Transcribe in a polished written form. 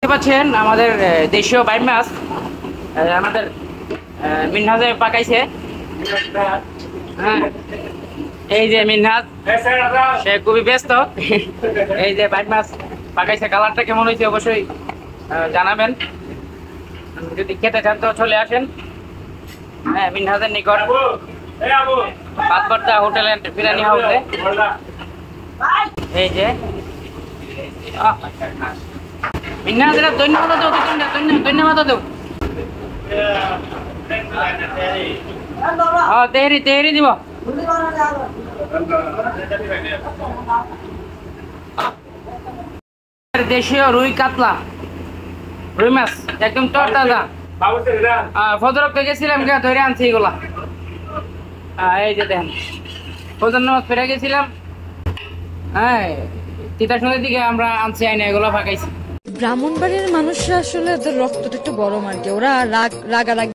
দেখতে পাচ্ছেন আমাদের দেশীয় বাইম মাছ আমাদের মিনহাজে পাকাইছে। হ্যাঁ, এই যে মিনহাজ, সে খুবই ব্যস্ত। এই যে বাইম মাছ পাকাইছে, কালারটা কেমন হয়েছে অবশ্যই জানাবেন। যদি খেতে চান তো চলে আসেন। হ্যাঁ, মিনহাজের নিকট পাতবর্দা হোটেল এন্ড বিরিয়ানি হাউসে। এই যে মিনহাজ, ধন্যবাদ দাও, ধন্যবাদ দাও। তেহরি তেহরি দিব। দেশীয় রুই কাতলা, রুই মাছ একদম তরতাজা। ফজরকে গেছিলাম, ধরে আনছি এগুলা। এই যে দেখেন, ফজর নামাজ ফেরে গেছিলাম। হ্যাঁ, তিতাসনদের দিকে আমরা আনছি, আইনা এগুলো পাকাইছি। ব্রাহ্মণবাড়ির মানুষরা আসলে ওদের রক্তটা একটু গরম আর কি, ওরা রাগারাগি